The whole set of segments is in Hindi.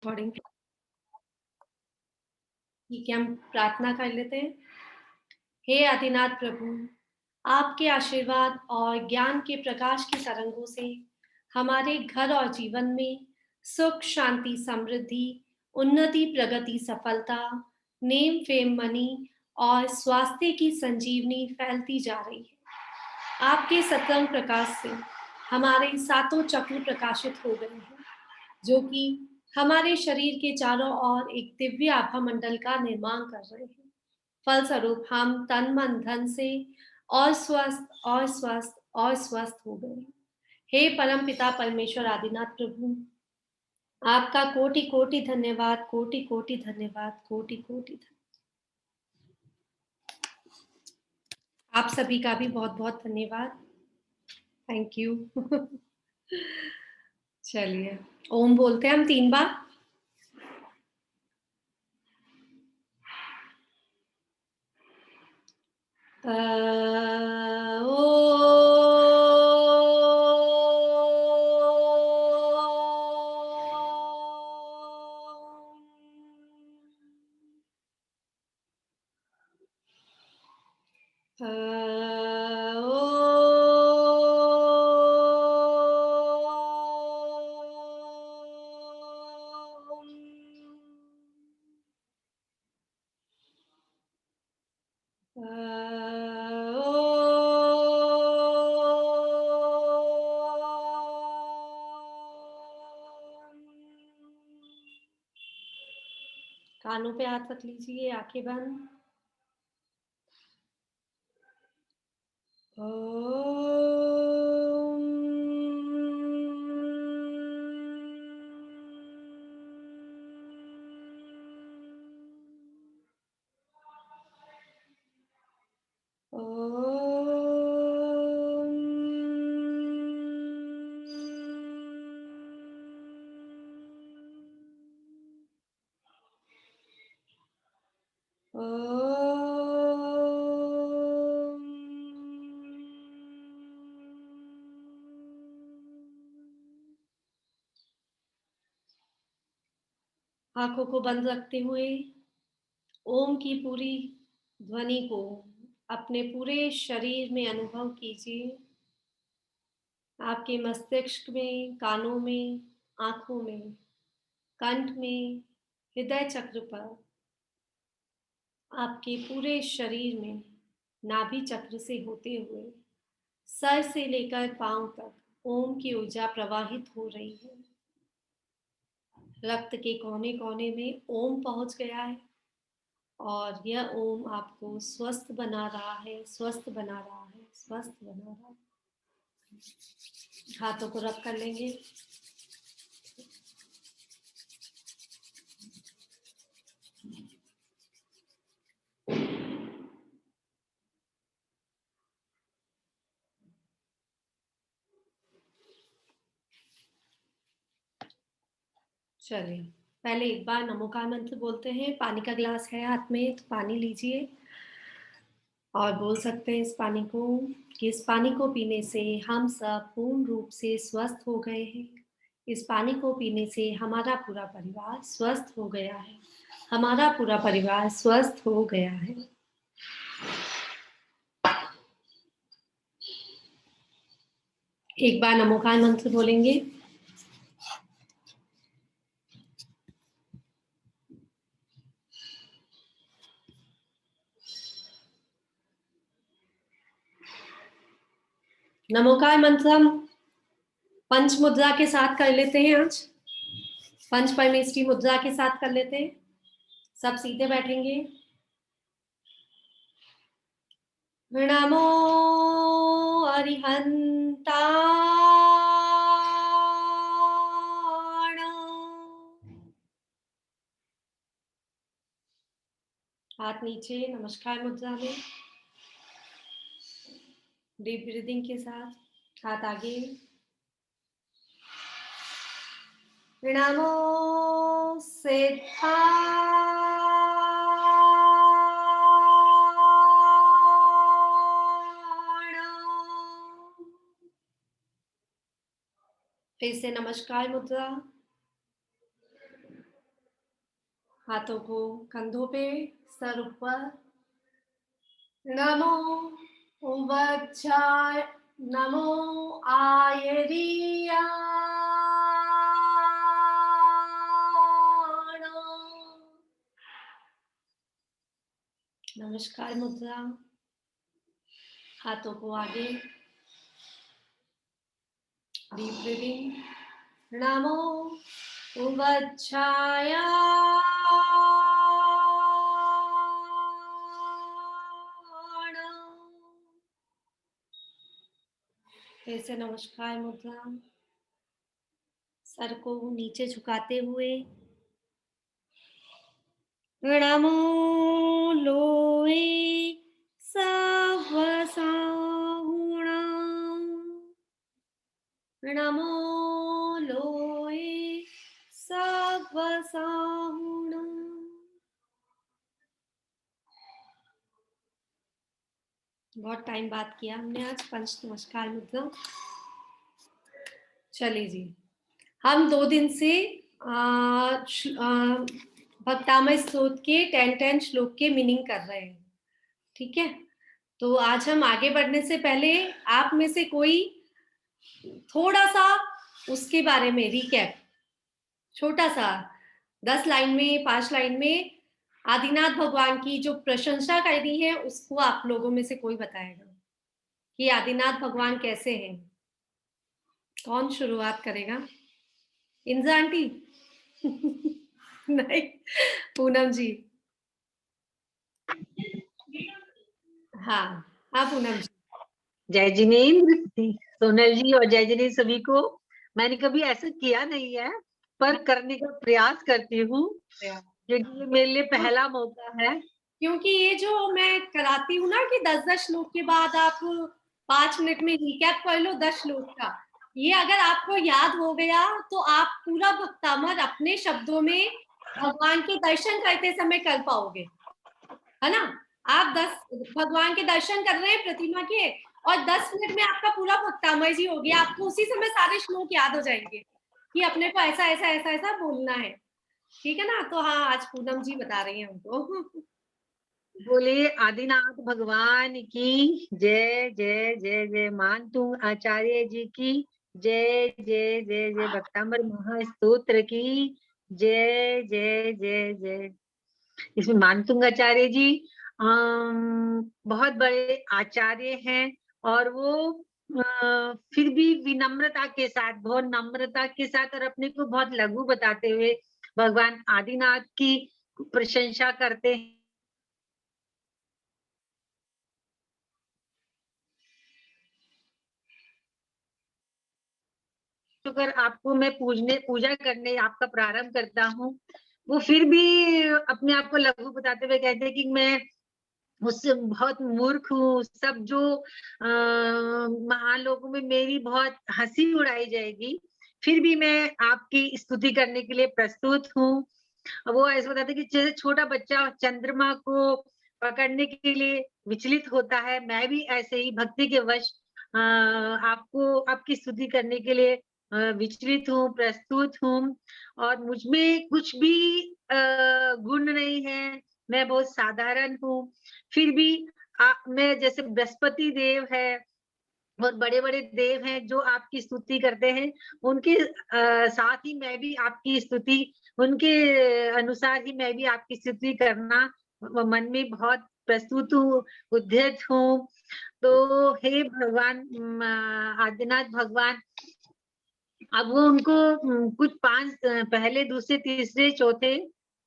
रिकॉर्डिंग ठीक है, हम प्रार्थना कर लेते हैं। हे आदिनाथ प्रभु, आपके आशीर्वाद और ज्ञान के प्रकाश की तरंगों से हमारे घर और जीवन में सुख, शांति, समृद्धि, उन्नति, प्रगति, सफलता, नेम, फेम, मनी और स्वास्थ्य की संजीवनी फैलती जा रही है। आपके सत्संग प्रकाश से हमारे सातों चक्र प्रकाशित हो गए हैं, जो कि हमारे शरीर के चारों ओर एक दिव्य आभा मंडल का निर्माण कर रहे हैं। फलस्वरूप हम तन मन धन से और स्वस्थ और स्वस्थ और स्वस्थ हो गए। हे परम पिता परमेश्वर आदिनाथ प्रभु, आपका कोटि कोटि धन्यवाद, कोटि कोटि धन्यवाद, कोटि कोटि धन्यवाद। आप सभी का भी बहुत बहुत धन्यवाद। Thank you. चलिए, ओम बोलते हैं हम 3 बार। कानों पे हाथ रख लीजिए, आंखें बंद। आंखों को बंद रखते हुए ओम की पूरी ध्वनि को अपने पूरे शरीर में अनुभव कीजिए। आपके मस्तिष्क में, कानों में, आंखों में, कंठ में, हृदय चक्र पर, आपके पूरे शरीर में, नाभि चक्र से होते हुए सर से लेकर पांव तक ओम की ऊर्जा प्रवाहित हो रही है। रक्त के कोने कोने में ओम पहुंच गया है और यह ओम आपको स्वस्थ बना रहा है, स्वस्थ बना रहा है, स्वस्थ बना रहा है। हाथों को रब कर लेंगे। चलिए, पहले एक बार नमोकार मंत्र बोलते हैं। पानी का ग्लास है हाथ में तो पानी लीजिए और बोल सकते हैं इस पानी को कि इस पानी को पीने से हम सब पूर्ण रूप से स्वस्थ हो गए हैं। इस पानी को पीने से हमारा पूरा परिवार स्वस्थ हो गया है। हमारा पूरा परिवार स्वस्थ हो गया है। एक बार नमोकार मंत्र बोलेंगे। नमोकार मंत्र हम पंच मुद्रा के साथ कर लेते हैं। आज पंच परमेष्ठी मुद्रा के साथ कर लेते हैं। सब सीधे बैठेंगे। नमो अरिहंता। हाथ नीचे नमस्कार मुद्रा में, डीप ब्रीदिंग के साथ हाथ आगे। नमो सिद्धाय। फिर से नमस्कार मुद्रा। हाथों को कंधों पे, सर ऊपर। नमो वज्राय, नमो आयरीयाण। नमस्कार मुद्रा। हाथों को आगे, डीप ब्रीदिंग। नमो वज्राय, फिर से नमस्कार मुद्रा। सर को नीचे झुकाते हुए। नमो लोए सवसाहुणां। नमो लोए सवसाहुणां। बहुत टाइम बाद किया हमने आज पंच नमस्कार मुद्रा। चलिए जी, हम 2 दिन से भक्तामय स्तोत्र के 10 श्लोक के मीनिंग कर रहे हैं, ठीक है। तो आज हम आगे बढ़ने से पहले आप में से कोई थोड़ा सा उसके बारे में रिकैप, छोटा सा 10 लाइन में, 5 लाइन में आदिनाथ भगवान की जो प्रशंसा करी है उसको आप लोगों में से कोई बताएगा कि आदिनाथ भगवान कैसे हैं। कौन शुरुआत करेगा? इंजा आंटी? नहीं, पूनम जी। हाँ हाँ पूनम जी। जय जिनेन्द्र, सोनल जी और जय जिनेन्द्र सभी को। मैंने कभी ऐसा किया नहीं है, पर करने का प्रयास करती हूँ क्योंकि ये मेरे लिए पहला मौका है। क्योंकि ये जो मैं कराती हूँ ना कि 10-10 श्लोक के बाद आप 5 मिनट में रिकैप कर लो 10 श्लोक का, ये अगर आपको याद हो गया तो आप पूरा भक्तामर अपने शब्दों में भगवान के दर्शन करते समय कर पाओगे, है ना। आप 10 भगवान के दर्शन कर रहे हैं प्रतिमा के और 10 मिनट में आपका पूरा भक्तामय जी हो गया, आपको उसी समय सारे श्लोक याद हो जाएंगे कि अपने को ऐसा ऐसा ऐसा ऐसा बोलना है, ठीक है ना। तो हाँ, आज पूनम जी बता रही हैं हमको। बोले आदिनाथ भगवान की जय जय जय जय। मानतुंग आचार्य जी की जय जय जय जय। भक्ताम्बर महास्तोत्र की जय जय जय जय। इसमें मानतुंग आचार्य जी बहुत बड़े आचार्य हैं और वो फिर भी विनम्रता के साथ, बहुत नम्रता के साथ और अपने को बहुत लघु बताते हुए भगवान आदिनाथ की प्रशंसा करते हैं। अगर आपको मैं पूजा करने आपका प्रारंभ करता हूँ, वो फिर भी अपने आप को लघु बताते हुए कहते हैं कि मैं उससे बहुत मूर्ख हूँ। सब जो महान लोगों में मेरी बहुत हंसी उड़ाई जाएगी, फिर भी मैं आपकी स्तुति करने के लिए प्रस्तुत हूँ। वो ऐसे बताते कि जैसे छोटा बच्चा चंद्रमा को पकड़ने के लिए विचलित होता है, मैं भी ऐसे ही भक्ति के वश आपको आपकी स्तुति करने के लिए विचलित हूँ, प्रस्तुत हूँ और मुझ में कुछ भी गुण नहीं है, मैं बहुत साधारण हूँ। फिर भी मैं जैसे बृहस्पति देव है और बड़े-बड़े देव हैं जो आपकी स्तुति करते हैं, उनके साथ ही मैं भी आपकी स्तुति, उनके अनुसार ही मैं भी आपकी स्तुति करना मन में बहुत प्रस्तुत हूँ, उद्यत हूँ। तो हे भगवान आदिनाथ भगवान, अब वो उनको कुछ 5 पहले, दूसरे, तीसरे, चौथे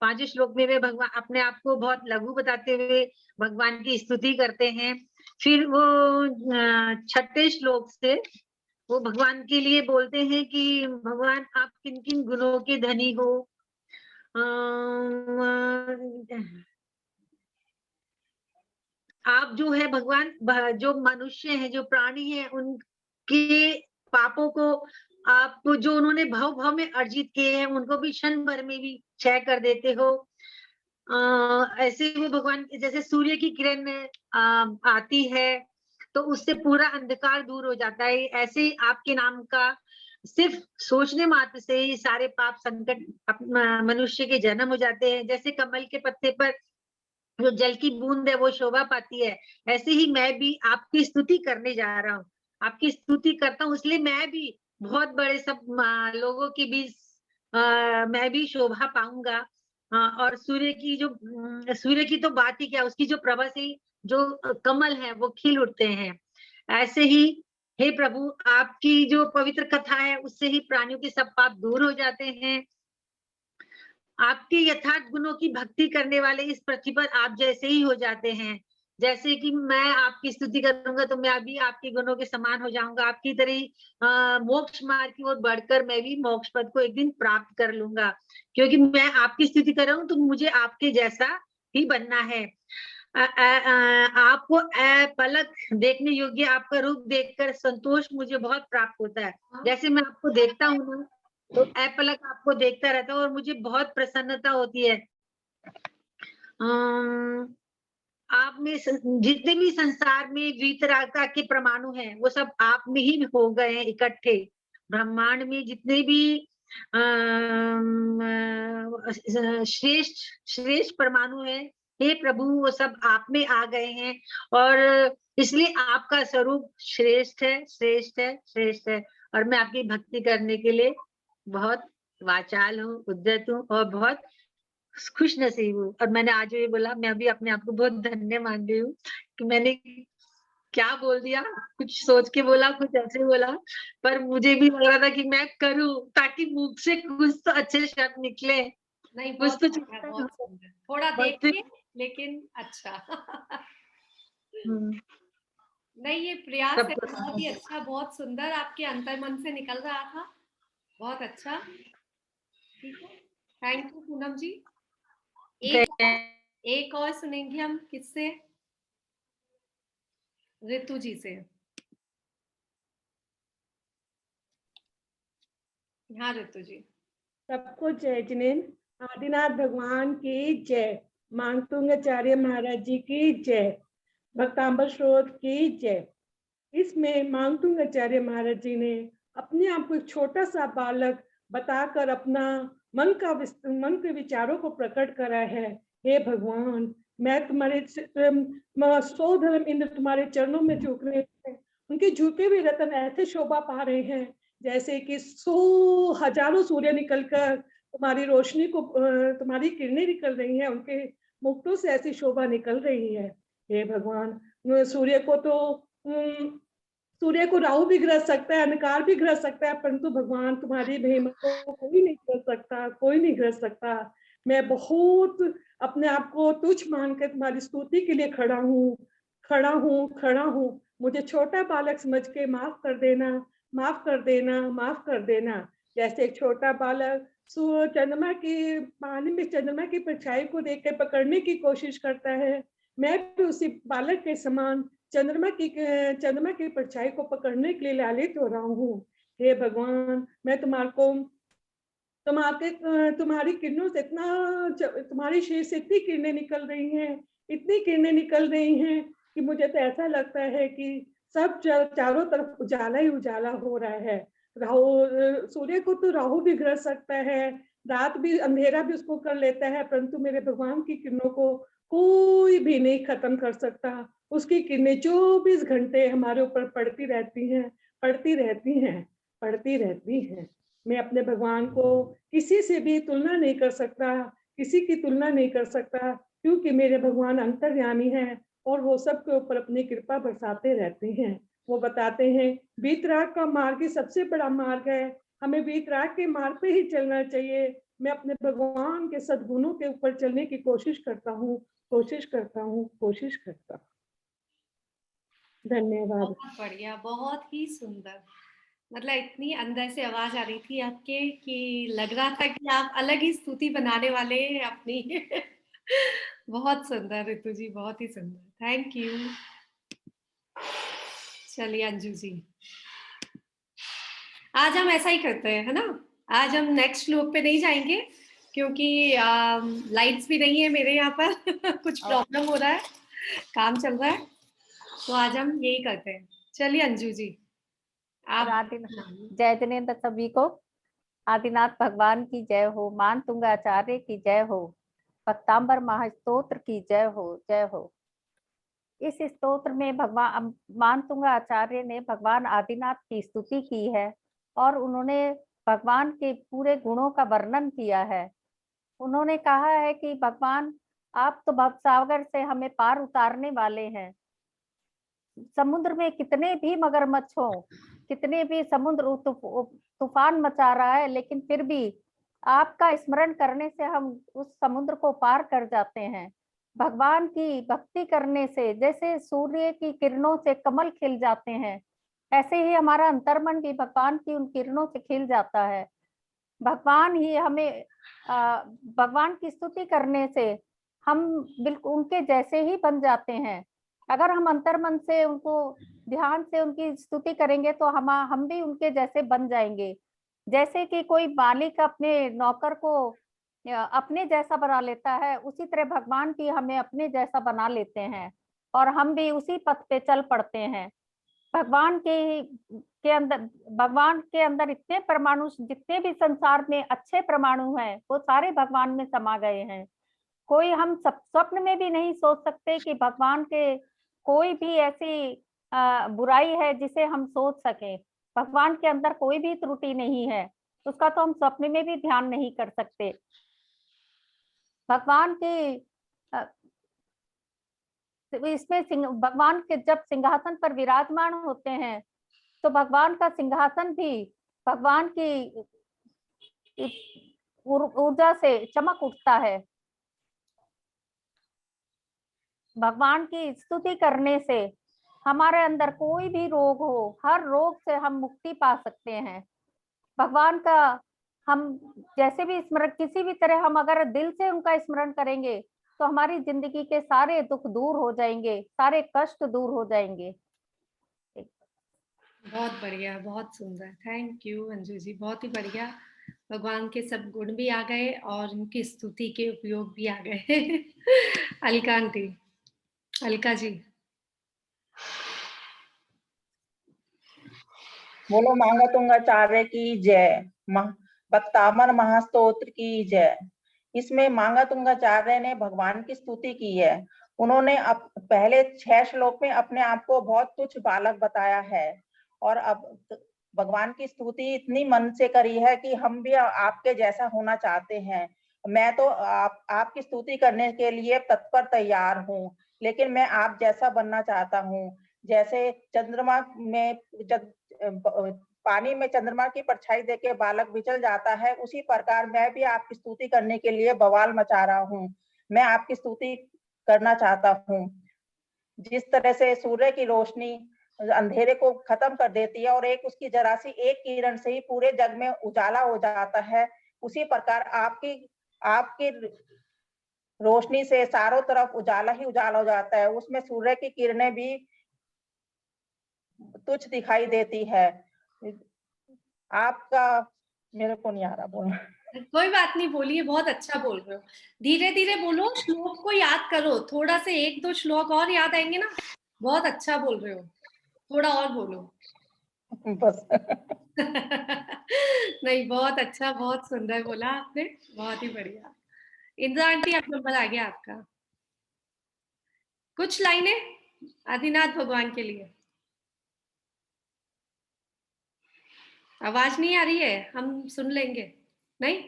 5 श्लोक में वे भगवान अपने आप को बहुत लघु बताते हुए भगवान की स्तुति करते हैं। फिर वो 6ठे श्लोक से वो भगवान के लिए बोलते हैं कि भगवान आप किन-किन गुणों के धनी हो। आप जो है भगवान जो मनुष्य हैं, जो प्राणी हैं, उनके पापों को आप जो उन्होंने भव-भव में अर्जित किए हैं, उनको भी क्षण भर में भी क्षय कर देते हो। ऐसे वो भगवान जैसे सूर्य की किरण आती है, तो उससे पूरा अंधकार दूर हो जाता है। ऐसे ही आपके नाम का सिर्फ सोचने मात्र से ही सारे पाप संकट मनुष्य के जन्म हो जाते हैं। जैसे कमल के पत्ते पर जो जल की बूंद है वो शोभा पाती है, ऐसे ही मैं भी आपकी स्तुति करने जा रहा हूँ। आपकी स्तुति करता हूँ, इसलिए मैं भी बहुत बड़े सब लोगों के बीच मैं भी शोभा पाऊंगा। और सूर्य की तो बात ही क्या, उसकी जो प्रभा से ही जो कमल है वो खिल उठते हैं। ऐसे ही हे प्रभु, आपकी जो पवित्र कथा है उससे ही प्राणियों के सब पाप दूर हो जाते हैं। आपके यथार्थ गुणों की भक्ति करने वाले इस पृथ्वी पर आप जैसे ही हो जाते हैं। जैसे कि मैं आपकी स्तुति करूंगा तो मैं अभी आपके गुणों के समान हो जाऊंगा। आपकी तरह ही मोक्ष मार्ग की ओर बढ़कर मैं भी मोक्ष पद को एक दिन प्राप्त कर लूंगा, क्योंकि मैं आपकी स्तुति कर रहा हूँ तो मुझे आपके जैसा ही बनना है। आपको पलक देखने योग्य आपका रूप देखकर संतोष मुझे बहुत प्राप्त होता है। जैसे मैं आपको देखता हूँ ना, तो पलक आपको देखता रहता हूँ और मुझे बहुत प्रसन्नता होती है। आप में जितने भी संसार में वीतरागता के परमाणु हैं, वो सब आप में ही हो गए हैं इकट्ठे। ब्रह्मांड में जितने भी श्रेष्ठ श्रेष्ठ परमाणु हैं, हे प्रभु, वो सब आप में आ गए हैं। और इसलिए आपका स्वरूप श्रेष्ठ है, श्रेष्ठ है, श्रेष्ठ है। और मैं आपकी भक्ति करने के लिए बहुत वाचाल हूँ, उद्यत हूँ और बहुत खुश नसीब हूँ। और मैंने आज ये बोला, मैं भी अपने आप को बहुत धन्य मान रही हूँ कि मैंने क्या बोल दिया, कुछ सोच के बोला, कुछ ऐसे बोला, पर मुझे भी लग रहा था कि मैं करूँ ताकि मुख से कुछ तो अच्छे शब्द निकले। नहीं, कुछ बहुत तो अच्छा, बहुत सुंदर। थोड़ा देख के, लेकिन अच्छा। नहीं, ये प्रयास है बहुत ही अच्छा, बहुत सुंदर, आपके अंतर्मन से निकल रहा था। बहुत अच्छा। ठीक है, थैंक यू पूनम जी। एक और सुनेंगे हम किससे? ऋतु जी से। हाँ ऋतु जी। सबको जय जिनेन। आदिनाथ भगवान की जय। मानतुंगाचार्य महाराज जी की जय। भक्तांबर स्रोत की जय। इसमें मानतुंगाचार्य महाराज जी ने अपने आप को एक छोटा सा बालक बताकर अपना मन के विचारों को प्रकट करा है। हे भगवान, मैं तुम्हारे 100 धर्म इंद्र तुम्हारे चरणों में झुक रहे हैं। उनके झुके हुए रतन ऐसे शोभा पा रहे हैं जैसे कि 100 हजारों सूर्य निकलकर तुम्हारी रोशनी को, तुम्हारी किरणें निकल रही हैं, उनके मुक्तों से ऐसी शोभा निकल रही है। हे भगवान, सूर्य को राहु भी ग्रस सकता है, अंधकार भी ग्रस सकता है, परंतु भगवान तुम्हारी महिमा को कोई नहीं ग्रस सकता, कोई नहीं ग्रस सकता। मैं बहुत अपने आप को तुच्छ मानकर तुम्हारी स्तुति के लिए खड़ा हूँ, खड़ा हूँ, खड़ा हूँ। मुझे छोटा बालक समझ के माफ कर देना, माफ कर देना, माफ कर देना। जैसे एक छोटा बालक चंद्रमा की पानी में चंद्रमा की परछाई को देखकर पकड़ने की कोशिश करता है, मैं भी उसी बालक के समान चंद्रमा की परछाई को पकड़ने के लिए लालित हो रहा हूँ। हे भगवान, मैं तुम्हारी किरणों से तुम्हारी शीर से इतनी किरणें निकल रही हैं, इतनी किरणें निकल रही हैं कि मुझे तो ऐसा लगता है कि सब चारों तरफ उजाला ही उजाला हो रहा है। सूर्य को तो राहु भी ग्रस सकता है, रात भी, अंधेरा भी उसको कर लेता है, परंतु मेरे भगवान की किरणों को कोई भी नहीं खत्म कर सकता। उसकी किरणें 24 घंटे हमारे ऊपर पड़ती रहती हैं, पड़ती रहती हैं, पड़ती रहती हैं। मैं अपने भगवान को किसी से भी तुलना नहीं कर सकता, किसी की तुलना नहीं कर सकता, क्योंकि मेरे भगवान अंतर्यामी हैं और वो सबके ऊपर अपनी कृपा बरसाते रहते हैं। वो बताते हैं वीतराग का मार्ग ही सबसे बड़ा मार्ग है, हमें वीतराग के मार्ग पे ही चलना चाहिए। मैं अपने भगवान के सद्गुणों के ऊपर चलने की कोशिश करता हूँ, कोशिश करता हूँ, कोशिश करता हूँ। धन्यवाद। बहुत बढ़िया, बहुत ही सुंदर। मतलब इतनी अंदर से आवाज आ रही थी आपके कि लग रहा था कि आप अलग ही स्तुति बनाने वाले हैं अपनी। बहुत सुंदर ऋतु जी, बहुत ही सुंदर, थैंक यू। चलिए अंजू जी, आज हम ऐसा ही करते हैं, है ना? आज हम नेक्स्ट श्लोक पे नहीं जाएंगे क्योंकि लाइट्स भी नहीं है मेरे यहाँ पर। कुछ प्रॉब्लम हो रहा है, काम चल रहा है, तो आज हम यही करते हैं। चलिए अंजू जी, आप जय जनेन्द्र सभी को। आदिनाथ भगवान की जय हो, मान तुंगाचार्य की जय हो, पक्तांबर महास्तोत्र की जय हो, जय हो। इस स्तोत्र में भगवान मानतुंगा आचार्य ने भगवान आदिनाथ की स्तुति की है और उन्होंने भगवान के पूरे गुणों का वर्णन किया है। उन्होंने कहा है कि भगवान आप तो भवसागर से हमें पार उतारने वाले हैं। समुद्र में कितने भी मगरमच्छ हो, कितने भी समुद्र तूफान मचा रहा है, लेकिन फिर भी आपका स्मरण करने से हम उस समुद्र को पार कर जाते हैं। भगवान की भक्ति करने से जैसे सूर्य की किरणों से कमल खिल जाते हैं, ऐसे ही हमारा अंतर्मन भी भगवान की उन किरणों से खिल जाता है। भगवान ही हमें भगवान की स्तुति करने से हम बिल्कुल उनके जैसे ही बन जाते हैं। अगर हम अंतर्मन से उनको ध्यान से उनकी स्तुति करेंगे तो हम भी उनके जैसे बन जाएंगे। जैसे कि कोई मालिक अपने नौकर को अपने जैसा बना लेता है, उसी तरह भगवान भी हमें अपने जैसा बना लेते हैं और हम भी उसी पथ पे चल पड़ते हैं। भगवान के अंदर इतने परमाणु, जितने भी संसार में अच्छे परमाणु हैं, वो सारे भगवान में समा गए हैं। कोई हम स्वप्न में भी नहीं सोच सकते कि भगवान के कोई भी ऐसी बुराई है जिसे हम सोच सके। भगवान के अंदर कोई भी त्रुटि नहीं है, उसका तो हम स्वप्न में भी ध्यान नहीं कर सकते। भगवान के इसमें भगवान के जब सिंहासन पर विराजमान होते हैं तो भगवान का सिंहासन भी भगवान की ऊर्जा से चमक उठता है। भगवान की स्तुति करने से हमारे अंदर कोई भी रोग हो, हर रोग से हम मुक्ति पा सकते हैं। भगवान का हम जैसे भी स्मरण, किसी भी तरह हम अगर दिल से उनका स्मरण करेंगे तो हमारी जिंदगी के सारे दुख दूर हो जाएंगे, सारे कष्ट दूर हो जाएंगे। बहुत बढ़िया, बहुत सुंदर। थैंक यू अंजू जी, बहुत ही बढ़िया। भगवान के सब गुण भी आ गए और उनकी स्तुति के उपयोग भी आ गए। अलका आंटी, अलका जी। बोलो मांगतुंगाचार्य की जय, भक्तामर महास्तोत्र की जय। इसमें मांगतुंगाचार्य ने भगवान की स्तुति की है। उन्होंने पहले 6 श्लोक में अपने आप को बहुत तुच्छ बालक बताया है और अब भगवान की स्तुति इतनी मन से करी है कि हम भी आपके जैसा होना चाहते हैं। मैं तो आपकी स्तुति करने के लिए तत्पर तैयार हूँ, लेकिन मैं आप जैसा बनना चाहता हूँ। जैसे चंद्रमा में पानी में चंद्रमा की परछाई देके बालक विचल जाता है, उसी प्रकार मैं भी आपकी स्तुति करने के लिए बवाल मचा रहा हूँ। मैं आपकी स्तुति करना चाहता हूँ। जिस तरह से सूर्य की रोशनी अंधेरे को खत्म कर देती है और उसकी जरा सी एक किरण से ही पूरे जग में उजाला हो जाता है, उसी प्रकार आपकी रोशनी से चारों तरफ उजाला ही उजाला हो जाता है। उसमें सूर्य की किरणें भी तुच्छ दिखाई देती है। आपका मेरे को नहीं आ रहा बोलना। कोई बात नहीं, बोलिए, बहुत अच्छा बोल रहे हो। धीरे धीरे बोलो, श्लोक को याद करो, थोड़ा से 1-2 श्लोक और याद आएंगे ना। बहुत अच्छा बोल रहे हो, थोड़ा और बोलो। बस। नहीं, बहुत अच्छा, बहुत सुंदर बोला आपने, बहुत ही बढ़िया। इंदिरा आंटी, अब नंबर आ गया आपका। कुछ लाइनें आदिनाथ भगवान के लिए। आवाज नहीं आ रही है, हम सुन लेंगे। नहीं?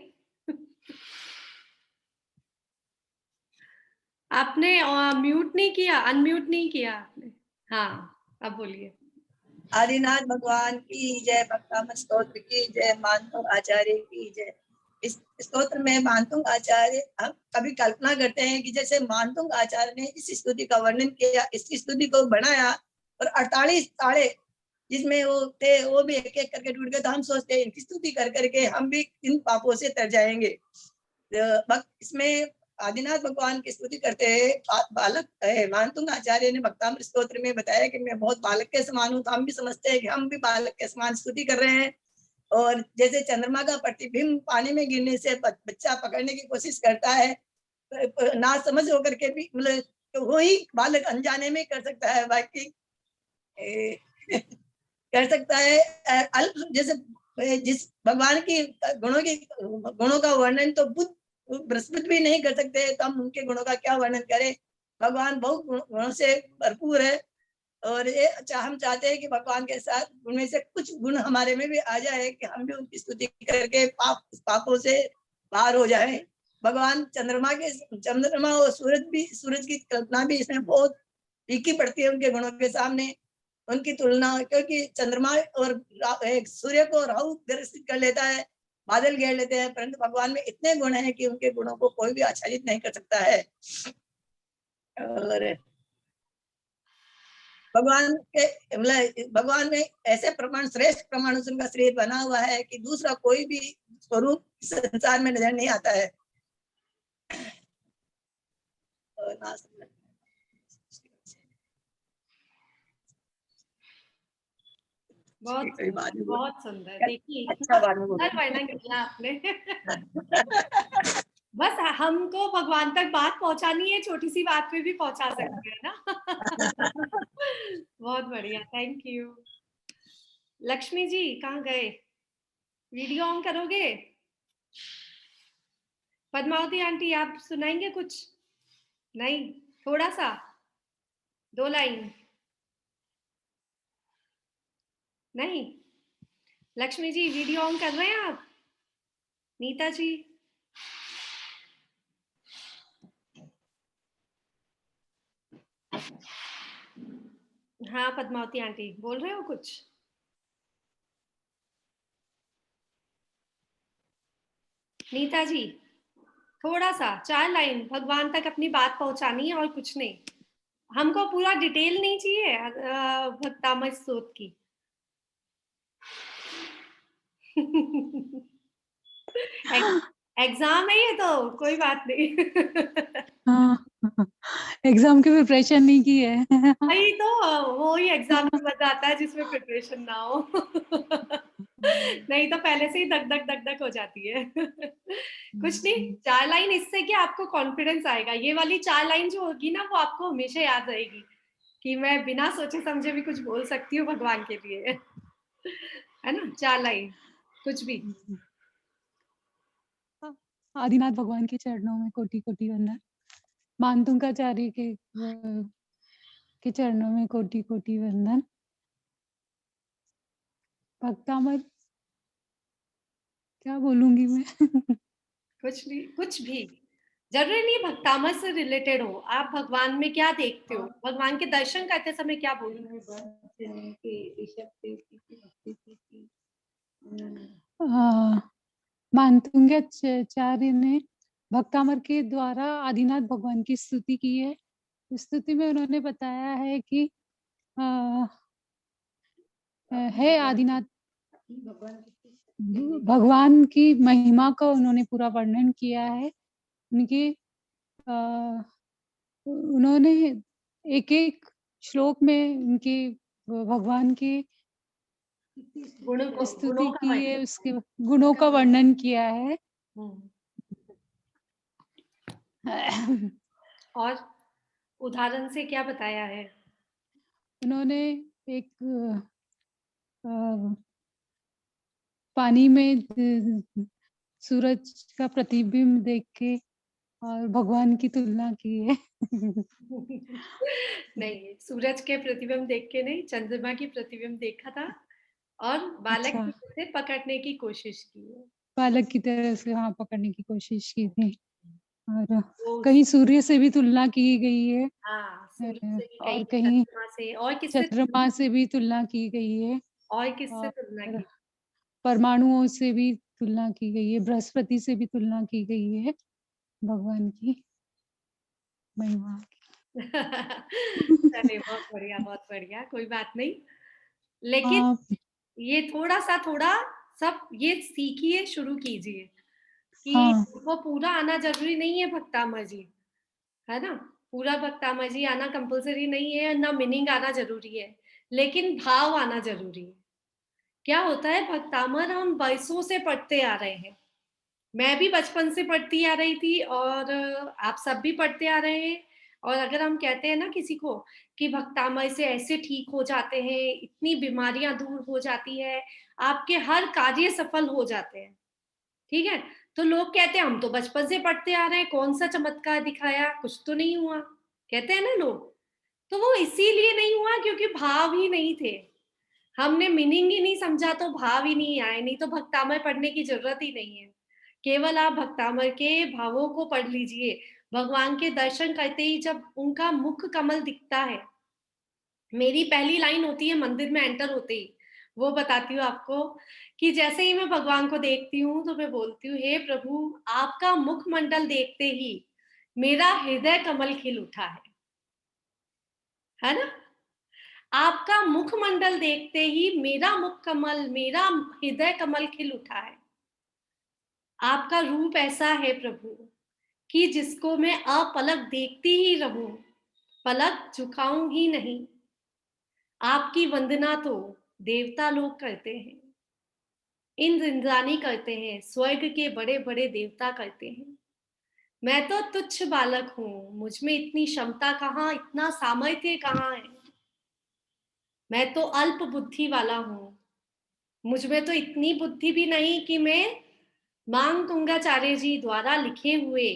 आपने म्यूट नहीं किया, अनम्यूट नहीं किया आपने। हाँ, अब बोलिए। आदिनाथ भगवान की जय, भक्तामर स्तोत्र की जय, मानतुंग आचार्य की जय। इस स्तोत्र में मानतुंग आचार्य, हम कभी कल्पना करते हैं कि जैसे मानतुंग आचार्य ने इस स्तुति का वर्णन किया, इस स्तुति को बनाया और 48 ताड़े जिसमें वो थे, वो भी एक एक करके टूट गए। तो हम सोचते हैं इनकी स्तुति कर करके हम भी इन पापों से तर जाएंगे। इसमें आदिनाथ भगवान की स्तुति करते हैं बालक मानतुंग आचार्य ने भक्तामृत स्तोत्र में बताया कि मैं बहुत बालक के समान हूँ। तो हम भी समझते हैं कि हम भी बालक के समान स्तुति कर रहे हैं। और जैसे चंद्रमा का प्रतिबिंब पानी में गिरने से बच्चा पकड़ने की कोशिश करता है, ना समझ होकर के भी, मतलब तो वही बालक अनजाने में कर सकता है। बाकी कर सकता है। अल्प जैसे जिस भगवान की गुणों का वर्णन तो बुद्ध बृहस्पति भी नहीं कर सकते, तो हम उनके गुणों का क्या वर्णन करें। भगवान बहुत गुणों से भरपूर है, और ये हम चाहते हैं कि भगवान के साथ उनमें से कुछ गुण हमारे में भी आ जाए कि हम भी उनकी स्तुति करके पापों से बाहर हो जाए। भगवान चंद्रमा और सूरज की कल्पना भी इसमें बहुत फीकी पड़ती है उनके गुणों के सामने, उनकी तुलना, क्योंकि चंद्रमा और सूर्य को राहु ग्रसित कर लेता है, बादल घेर लेते हैं, परंतु भगवान में इतने गुण हैं कि उनके गुणों को कोई भी आच्छादित नहीं कर सकता है। और भगवान में ऐसे प्रमाण, श्रेष्ठ प्रमाण उनका शरीर बना हुआ है कि दूसरा कोई भी स्वरूप संसार में नजर नहीं आता है। बहुत सुंदर। देखिए अच्छा सुंदर वर्णन किया आपने। बस हमको भगवान तक बात पहुंचानी है, छोटी सी बात पे भी पहुंचा सकते हैं ना। बहुत बढ़िया, थैंक यू। लक्ष्मी जी कहाँ गए? वीडियो ऑन करोगे? पद्मावती आंटी आप सुनाएंगे कुछ? नहीं, थोड़ा सा 2 लाइन नहीं? लक्ष्मी जी वीडियो ऑन कर रहे हैं आप? नीता जी हाँ, पद्मावती आंटी बोल रहे हो कुछ? नीता जी थोड़ा सा 4 लाइन भगवान तक अपनी बात पहुंचानी है और कुछ नहीं। हमको पूरा डिटेल नहीं चाहिए भक्तामय स्तोत्र की। एग्जाम है ये तो कोई बात नहीं। हाँ, एग्जाम की प्रिपरेशन नहीं की है। वही तो, वही एग्जाम में मजा आता है जिसमें प्रिपरेशन ना हो। नहीं तो पहले से ही धक धक धक धक हो जाती है। कुछ नहीं, 4 लाइन इससे क्या आपको कॉन्फिडेंस आएगा। ये वाली 4 लाइन जो होगी ना वो आपको हमेशा याद रहेगी कि मैं बिना सोचे समझे भी कुछ बोल सकती हूँ भगवान के लिए, है ना। 4 लाइन कुछ भी। आदिनाथ भगवान के चरणों में कोटि कोटि वंदन। मानतुंगाचार्य के चरणों में कोटि कोटि वंदन। भक्तामर क्या बोलूंगी मैं। कुछ भी जरूरी नहीं भक्तामर से रिलेटेड हो। आप भगवान में क्या देखते हो, भगवान के दर्शन करते समय क्या बोलोगे? मानतुंगाचार्य ने भक्तामर के द्वारा आदिनाथ भगवान की स्तुति की है। इस स्तुति में उन्होंने बताया है कि है आदिनाथ भगवान की महिमा का उन्होंने पूरा वर्णन किया है। उनकी उन्होंने एक एक श्लोक में उनके भगवान की स्तुति की है, उसके गुणों का वर्णन किया है। और उदाहरण से क्या बताया है? उन्होंने एक पानी में सूरज का प्रतिबिंब देख के और भगवान की तुलना की है। नहीं, सूरज के प्रतिबिंब देख के नहीं, चंद्रमा की प्रतिबिंब देखा था और बालक अच्छा। की तरह से पकड़ने की कोशिश की है। बालक की तरह से हाँ पकड़ने की कोशिश की थी। और वो कहीं सूर्य से भी तुलना की गई है। हाँ, सूरज से भी और कहीं, कहीं चंद्रमा से, और किससे चंद्रमा से भी तुलना की गई है। और किससे तुलना और की? परमाणुओं से भी तुलना की गई है, बृहस्पति से भी तुलना की गई है भगवान की महिमा। चलिए बहुत बढ़िया, कोई बात नहीं। लेकिन ये थोड़ा सब ये सीखिए, शुरू कीजिए कि हाँ। वो पूरा आना जरूरी नहीं है भक्तामर जी, है ना। पूरा भक्तामर जी आना कंपलसरी नहीं है, ना मीनिंग आना जरूरी है, लेकिन भाव आना जरूरी है। क्या होता है, भक्तामर हम वर्षों से पढ़ते आ रहे हैं। मैं भी बचपन से पढ़ती आ रही थी और आप सब भी पढ़ते आ रहे हैं। और अगर हम कहते हैं ना किसी को कि भक्तामय से ऐसे ठीक हो जाते हैं, इतनी बीमारियां दूर हो जाती है, आपके हर कार्य सफल हो जाते हैं, ठीक है? तो लोग कहते हैं हम तो बचपन से पढ़ते आ रहे हैं, कौन सा चमत्कार दिखाया, कुछ तो नहीं हुआ, कहते हैं ना लोग। तो वो इसीलिए नहीं हुआ क्योंकि भाव ही नहीं थे। हमने मीनिंग ही नहीं समझा तो भाव ही नहीं आए, नहीं तो भक्तामय पढ़ने की जरूरत ही नहीं है। केवल आप भक्तामय के भावों को पढ़ लीजिए। भगवान के दर्शन करते ही जब उनका मुख कमल दिखता है, मेरी पहली लाइन होती है मंदिर में एंटर होते ही, वो बताती हूँ आपको कि जैसे ही मैं भगवान को देखती हूँ तो मैं बोलती हूँ, हे प्रभु, आपका मुखमंडल देखते ही मेरा हृदय कमल खिल उठा है ना? आपका मुखमंडल देखते ही मेरा मुख कमल, मेरा हृदय कमल खिल उठा है। आपका रूप ऐसा है प्रभु कि जिसको मैं अपलक देखती ही रहूं, पलक झुकाऊं ही नहीं। आपकी वंदना तो देवता लोग करते हैं, इंद्र इंद्राणी करते हैं, स्वर्ग के बड़े बड़े देवता करते हैं। मैं तो तुच्छ बालक हूं, मुझ में इतनी क्षमता कहाँ, इतना सामर्थ्य कहाँ है। मैं तो अल्प बुद्धि वाला हूं, मुझ में तो इतनी बुद्धि भी नहीं कि मैं मांग तुंगाचार्य जी द्वारा लिखे हुए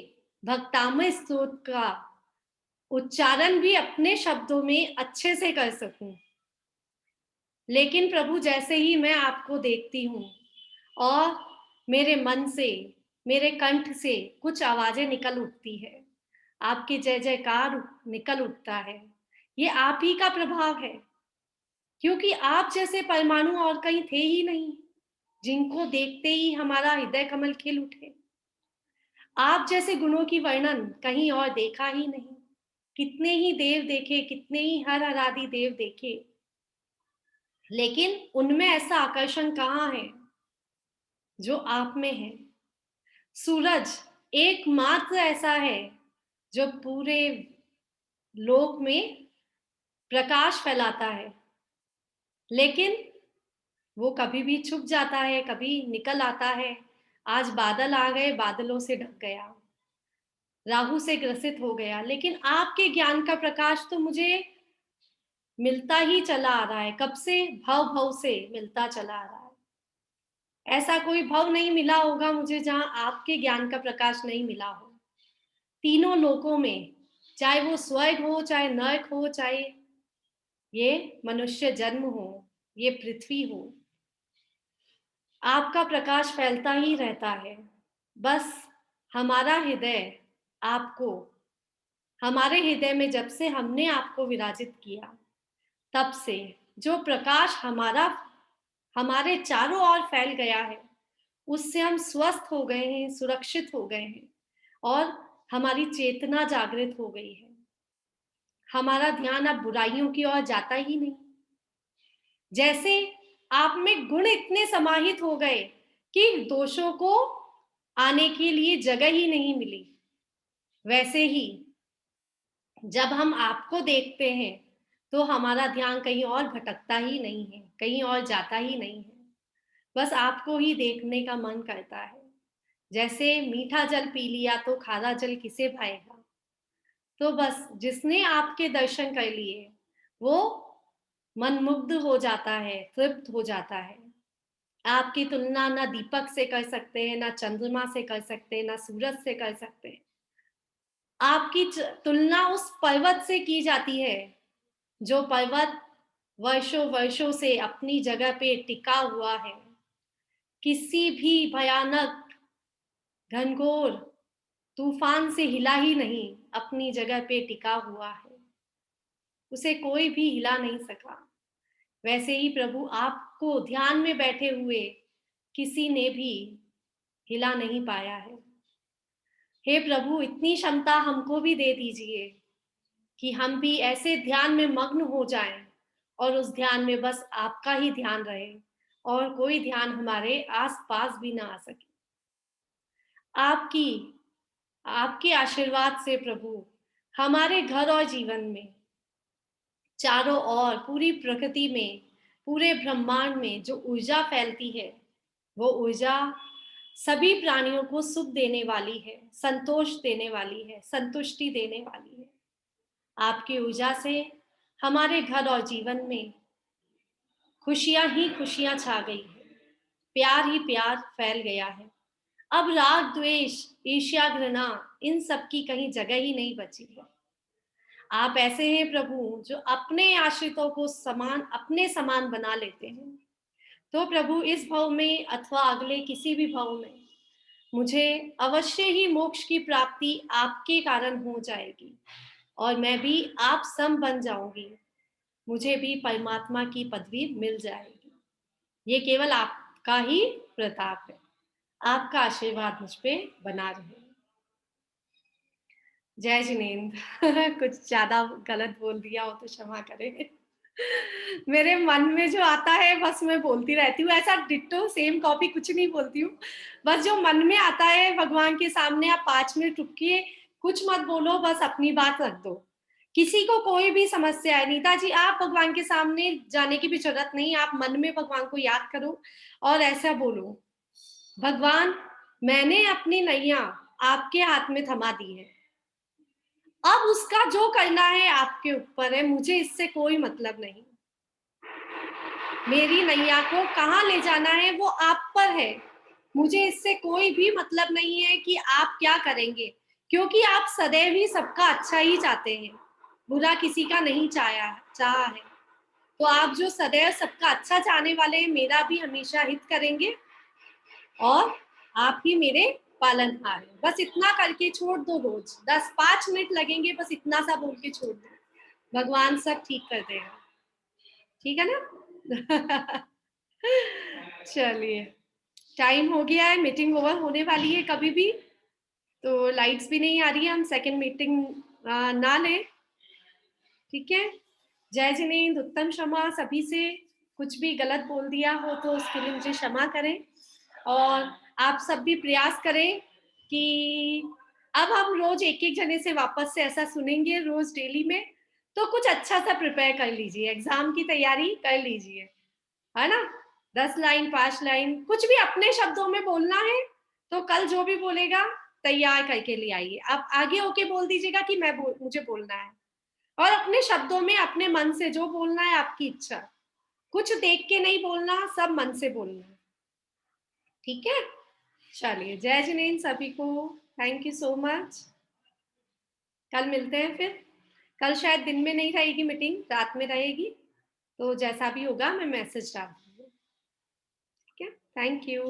भक्तामय स्तोत्र का उच्चारण भी अपने शब्दों में अच्छे से कर सकूं। लेकिन प्रभु, जैसे ही मैं आपको देखती हूँ और मेरे मन से, मेरे कंठ से कुछ आवाजें निकल उठती है, आपकी जय जयकार निकल उठता है, ये आप ही का प्रभाव है। क्योंकि आप जैसे परमाणु और कहीं थे ही नहीं जिनको देखते ही हमारा हृदय कमल खिल उठे। आप जैसे गुणों की वर्णन कहीं और देखा ही नहीं। कितने ही देव देखे, कितने ही हर हरादि देव देखे, लेकिन उनमें ऐसा आकर्षण कहाँ है जो आप में है। सूरज एकमात्र ऐसा है जो पूरे लोक में प्रकाश फैलाता है, लेकिन वो कभी भी छुप जाता है, कभी निकल आता है। आज बादल आ गए, बादलों से ढक गया, राहु से ग्रसित हो गया, लेकिन आपके ज्ञान का प्रकाश तो मुझे मिलता ही चला आ रहा है। कब से? भव भव से मिलता चला आ रहा है। ऐसा कोई भव नहीं मिला होगा मुझे जहां आपके ज्ञान का प्रकाश नहीं मिला हो। तीनों लोकों में, चाहे वो स्वर्ग हो, चाहे नरक हो, चाहे ये मनुष्य जन्म हो, ये पृथ्वी हो, आपका प्रकाश फैलता ही रहता है। बस हमारा हृदय आपको, हमारे हृदय में जब से हमने आपको विराजित किया, तब से जो प्रकाश हमारे चारों ओर फैल गया है, उससे हम स्वस्थ हो गए हैं, सुरक्षित हो गए हैं और हमारी चेतना जागृत हो गई है। हमारा ध्यान अब बुराइयों की ओर जाता ही नहीं। जैसे आप में गुण इतने समाहित हो गए कि दोषों को आने के लिए जगह ही नहीं मिली, वैसे ही जब हम आपको देखते हैं तो हमारा ध्यान कहीं और भटकता ही नहीं है, कहीं और जाता ही नहीं है। बस आपको ही देखने का मन करता है। जैसे मीठा जल पी लिया तो खारा जल किसे भाएगा। तो बस जिसने आपके दर्शन कर लिए वो मनमुग्ध हो जाता है, तृप्त हो जाता है। आपकी तुलना ना दीपक से कर सकते हैं, ना चंद्रमा से कर सकते हैं, ना सूरज से कर सकते हैं। आपकी तुलना उस पर्वत से की जाती है जो पर्वत वर्षों वर्षों से अपनी जगह पे टिका हुआ है, किसी भी भयानक घनघोर तूफान से हिला ही नहीं, अपनी जगह पे टिका हुआ है, उसे कोई भी हिला नहीं सका। वैसे ही प्रभु, आपको ध्यान में बैठे हुए किसी ने भी हिला नहीं पाया है। हे प्रभु, इतनी क्षमता हमको भी दे दीजिए कि हम भी ऐसे ध्यान में मग्न हो जाएं और उस ध्यान में बस आपका ही ध्यान रहे और कोई ध्यान हमारे आसपास भी ना आ सके। आपके आशीर्वाद से प्रभु, हमारे घर और जीवन में, चारों ओर, पूरी प्रकृति में, पूरे ब्रह्मांड में जो ऊर्जा फैलती है, वो ऊर्जा सभी प्राणियों को सुख देने वाली है, संतोष देने वाली है, संतुष्टि देने वाली है। आपकी ऊर्जा से हमारे घर और जीवन में खुशियां ही खुशियां छा गई है, प्यार ही प्यार फैल गया है। अब राग, द्वेष, ईर्ष्या, घृणा इन सब की कहीं जगह ही नहीं बची है। आप ऐसे हैं प्रभु जो अपने आश्रितों को अपने समान बना लेते हैं। तो प्रभु इस भव में अथवा अगले किसी भी भव में मुझे अवश्य ही मोक्ष की प्राप्ति आपके कारण हो जाएगी और मैं भी आप सम बन जाऊंगी। मुझे भी परमात्मा की पदवी मिल जाएगी। ये केवल आपका ही प्रताप है। आपका आशीर्वाद मुझ पे बना रहे। जय जिनेंद्र। कुछ ज्यादा गलत बोल दिया हो तो क्षमा करें। मेरे मन में जो आता है बस मैं बोलती रहती हूँ। ऐसा डिट्टो सेम कॉपी कुछ नहीं बोलती हूँ, बस जो मन में आता है भगवान के सामने आप 5 मिनट रुकिए, कुछ मत बोलो, बस अपनी बात रख दो। किसी को कोई भी समस्या है, नीता जी आप भगवान के सामने जाने की भी जरूरत नहीं, आप मन में भगवान को याद करो और ऐसा बोलो, भगवान मैंने अपनी नैया आपके हाथ में थमा दी है, अब उसका जो करना है आपके ऊपर है, मुझे इससे कोई मतलब नहीं। मेरी नैया को कहाँ ले जाना है वो आप पर है, मुझे इससे कोई भी मतलब नहीं है कि आप क्या करेंगे, क्योंकि आप सदैव ही सबका अच्छा ही चाहते हैं, बुरा किसी का नहीं चाहा है। तो आप जो सदैव सबका अच्छा चाहने वाले हैं, मेरा भी हमेशा हित करेंगे और आप ही मेरे पालनहार हैं। बस इतना करके छोड़ दो, रोज 10-5 मिनट लगेंगे, बस इतना सा बोल के छोड़ दो, भगवान सब ठीक कर देगा। ठीक है ना? चलिए, टाइम हो गया है, मीटिंग ओवर होने वाली है कभी भी, तो लाइट्स भी नहीं आ रही है, हम सेकंड मीटिंग ना लें। ठीक है, जय जिनेंद्र, उत्तम क्षमा सभी से, कुछ भी गलत बोल दिया हो तो उसके लिए मुझे क्षमा करें। और आप सब भी प्रयास करें कि अब हम रोज एक जने से वापस से ऐसा सुनेंगे रोज डेली में, तो कुछ अच्छा सा प्रिपेयर कर लीजिए, एग्जाम की तैयारी कर लीजिए, है ना? 10 लाइन 5 लाइन कुछ भी अपने शब्दों में बोलना है, तो कल जो भी बोलेगा तैयार करके ले आइए। आप आगे होके बोल दीजिएगा कि मुझे बोलना है, और अपने शब्दों में अपने मन से जो बोलना है आपकी इच्छा, कुछ देख के नहीं बोलना, सब मन से बोलना। ठीक है, चलिए, जय जिनेंद्र सभी को, थैंक यू सो मच। कल मिलते हैं फिर। कल शायद दिन में नहीं रहेगी मीटिंग, रात में रहेगी, तो जैसा भी होगा मैं मैसेज डाल दूंगी। ठीक है, थैंक यू।